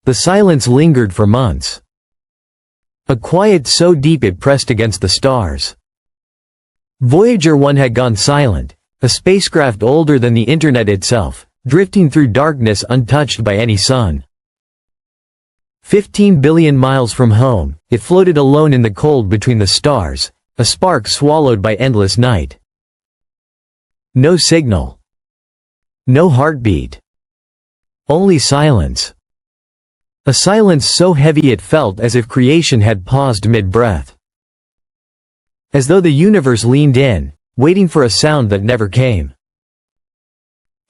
The silence lingered for months. A quiet so deep it pressed against the stars. Voyager 1 had gone silent, a spacecraft older than the Internet itself, drifting through darkness untouched by any sun. 15 billion miles from home, it floated alone in the cold between the stars, a spark swallowed by endless night. No signal. No heartbeat. Only silence. A silence so heavy it felt as if creation had paused mid-breath. As though the universe leaned in, waiting for a sound that never came.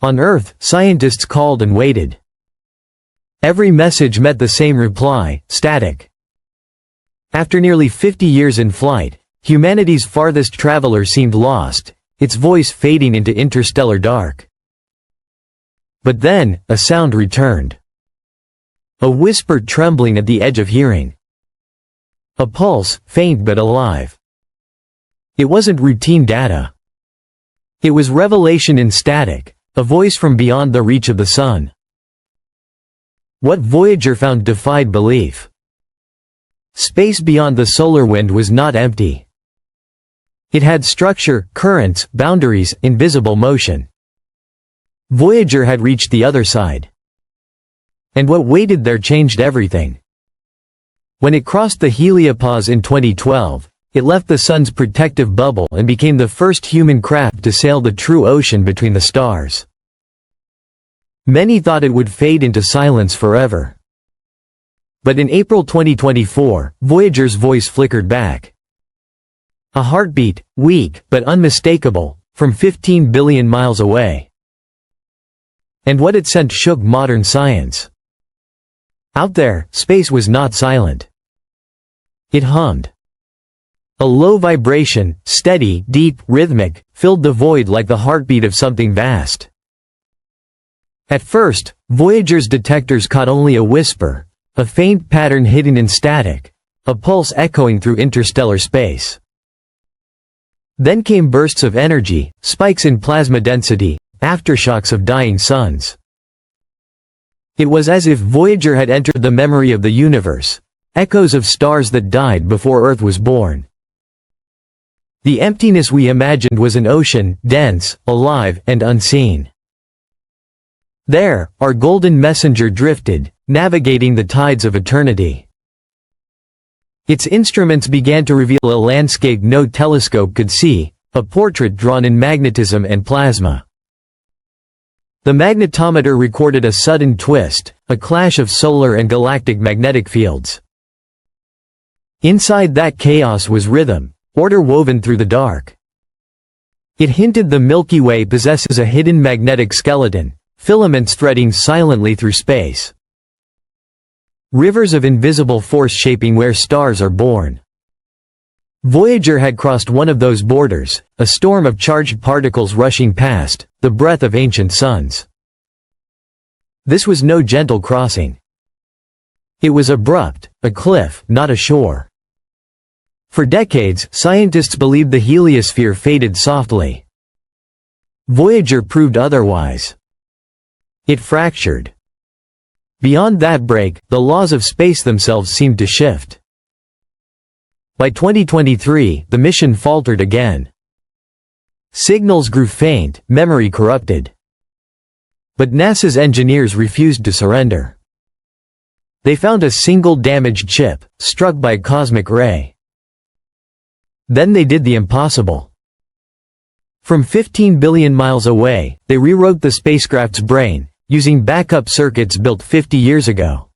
On Earth, scientists called and waited. Every message met the same reply: static. After nearly 50 years in flight, humanity's farthest traveler seemed lost, its voice fading into interstellar dark. But then, a sound returned. A whisper trembling at the edge of hearing. A pulse, faint but alive. It wasn't routine data. It was revelation in static, a voice from beyond the reach of the sun. What Voyager found defied belief. Space beyond the solar wind was not empty. It had structure, currents, boundaries, invisible motion. Voyager had reached the other side. And what waited there changed everything. When it crossed the heliopause in 2012, it left the sun's protective bubble and became the first human craft to sail the true ocean between the stars. Many thought it would fade into silence forever. But in April 2024, Voyager's voice flickered back. A heartbeat, weak but unmistakable, from 15 billion miles away. And what it sent shook modern science. Out there, space was not silent. It hummed. A low vibration, steady, deep, rhythmic, filled the void like the heartbeat of something vast. At first, Voyager's detectors caught only a whisper, a faint pattern hidden in static, a pulse echoing through interstellar space. Then came bursts of energy, spikes in plasma density, aftershocks of dying suns. It was as if Voyager had entered the memory of the universe, echoes of stars that died before Earth was born. The emptiness we imagined was an ocean, dense, alive, and unseen. There, our golden messenger drifted, navigating the tides of eternity. Its instruments began to reveal a landscape no telescope could see, a portrait drawn in magnetism and plasma. The magnetometer recorded a sudden twist, a clash of solar and galactic magnetic fields. Inside that chaos was rhythm, order woven through the dark. It hinted the Milky Way possesses a hidden magnetic skeleton, filaments threading silently through space. Rivers of invisible force shaping where stars are born. Voyager had crossed one of those borders, a storm of charged particles rushing past, the breath of ancient suns. This was no gentle crossing. It was abrupt, a cliff, not a shore. For decades, scientists believed the heliosphere faded softly. Voyager proved otherwise. It fractured. Beyond that break, the laws of space themselves seemed to shift. By 2023, the mission faltered again. Signals grew faint, memory corrupted. But NASA's engineers refused to surrender. They found a single damaged chip, struck by a cosmic ray. Then they did the impossible. From 15 billion miles away, they rewrote the spacecraft's brain, using backup circuits built 50 years ago.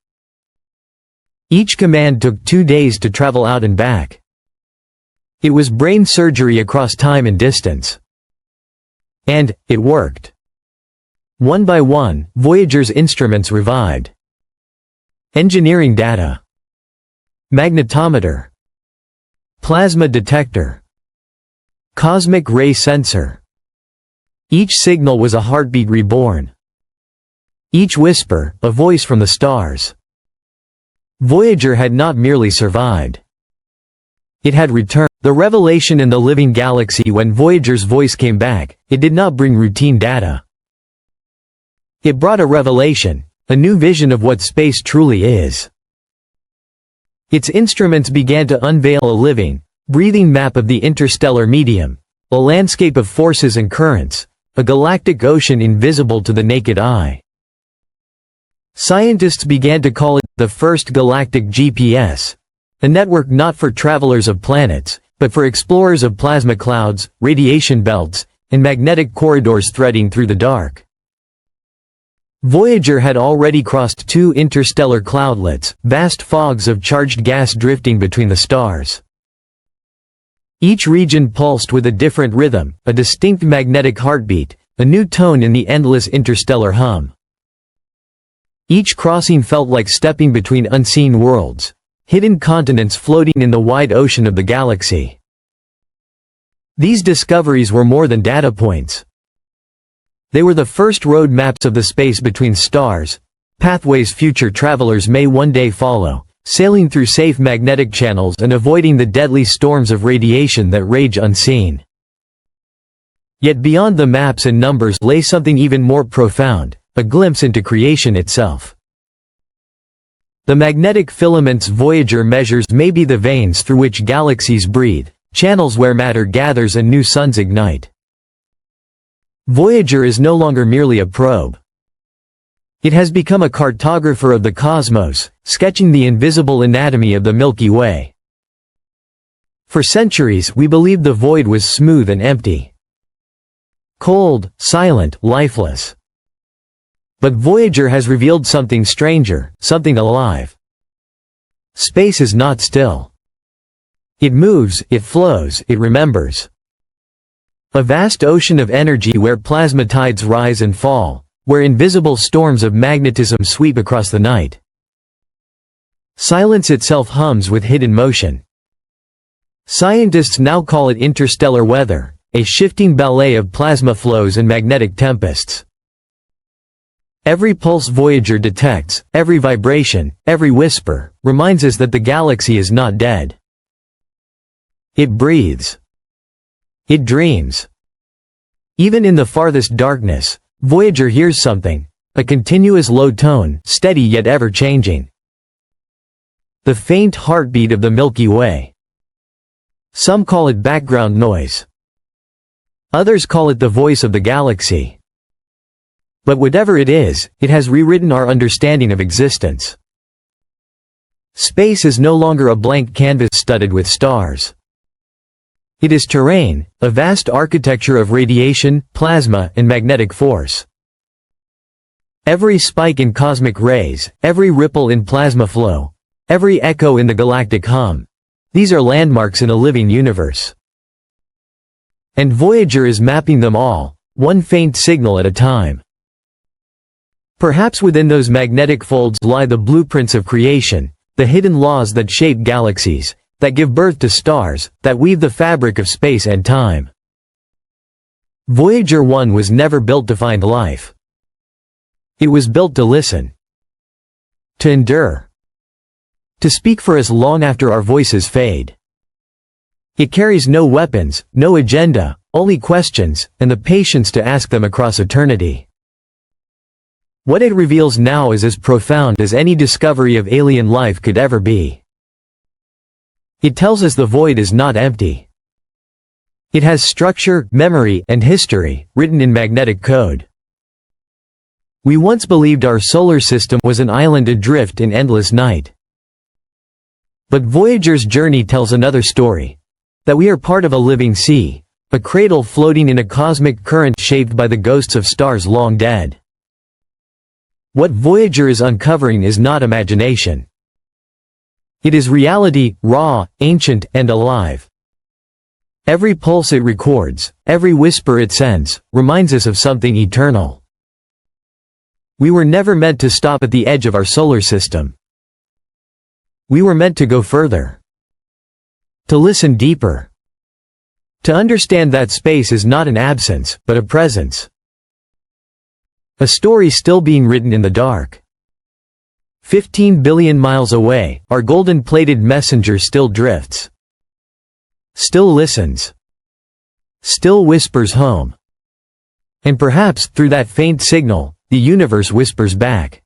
Each command took 2 days to travel out and back. It was brain surgery across time and distance. And it worked. One by one, Voyager's instruments revived. Engineering data. Magnetometer. Plasma detector. Cosmic ray sensor. Each signal was a heartbeat reborn. Each whisper, a voice from the stars. Voyager had not merely survived. It had returned. The revelation in the living galaxy when Voyager's voice came back, it did not bring routine data. It brought a revelation, a new vision of what space truly is. Its instruments began to unveil a living, breathing map of the interstellar medium, a landscape of forces and currents, a galactic ocean invisible to the naked eye. Scientists began to call it the first galactic GPS, a network not for travelers of planets, but for explorers of plasma clouds, radiation belts, and magnetic corridors threading through the dark. Voyager had already crossed 2 interstellar cloudlets, vast fogs of charged gas drifting between the stars. Each region pulsed with a different rhythm, a distinct magnetic heartbeat, a new tone in the endless interstellar hum. Each crossing felt like stepping between unseen worlds, hidden continents floating in the wide ocean of the galaxy. These discoveries were more than data points. They were the first road maps of the space between stars, pathways future travelers may one day follow, sailing through safe magnetic channels and avoiding the deadly storms of radiation that rage unseen. Yet beyond the maps and numbers lay something even more profound, a glimpse into creation itself. The magnetic filaments Voyager measures may be the veins through which galaxies breathe, channels where matter gathers and new suns ignite. Voyager is no longer merely a probe. It has become a cartographer of the cosmos, sketching the invisible anatomy of the Milky Way. For centuries we believed the void was smooth and empty. Cold, silent, lifeless. But Voyager has revealed something stranger, something alive. Space is not still. It moves, it flows, it remembers. A vast ocean of energy where plasma tides rise and fall, where invisible storms of magnetism sweep across the night. Silence itself hums with hidden motion. Scientists now call it interstellar weather, a shifting ballet of plasma flows and magnetic tempests. Every pulse Voyager detects, every vibration, every whisper, reminds us that the galaxy is not dead. It breathes. It dreams. Even in the farthest darkness, Voyager hears something, a continuous low tone, steady yet ever-changing. The faint heartbeat of the Milky Way. Some call it background noise. Others call it the voice of the galaxy. But whatever it is, it has rewritten our understanding of existence. Space is no longer a blank canvas studded with stars. It is terrain, a vast architecture of radiation, plasma, and magnetic force. Every spike in cosmic rays, every ripple in plasma flow, every echo in the galactic hum, these are landmarks in a living universe. And Voyager is mapping them all, one faint signal at a time. Perhaps within those magnetic folds lie the blueprints of creation, the hidden laws that shape galaxies, that give birth to stars, that weave the fabric of space and time. Voyager 1 was never built to find life. It was built to listen. To endure. To speak for us long after our voices fade. It carries no weapons, no agenda, only questions, and the patience to ask them across eternity. What it reveals now is as profound as any discovery of alien life could ever be. It tells us the void is not empty. It has structure, memory, and history, written in magnetic code. We once believed our solar system was an island adrift in endless night. But Voyager's journey tells another story. That we are part of a living sea, a cradle floating in a cosmic current shaped by the ghosts of stars long dead. What Voyager is uncovering is not imagination. It is reality, raw, ancient, and alive. Every pulse it records, every whisper it sends, reminds us of something eternal. We were never meant to stop at the edge of our solar system. We were meant to go further. To listen deeper. To understand that space is not an absence, but a presence. A story still being written in the dark. 15 billion miles away, our golden-plated messenger still drifts. Still listens. Still whispers home. And perhaps, through that faint signal, the universe whispers back.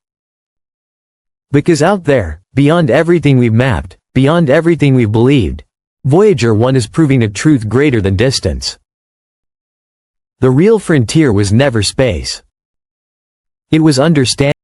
Because out there, beyond everything we've mapped, beyond everything we've believed, Voyager 1 is proving a truth greater than distance. The real frontier was never space. It was understanding.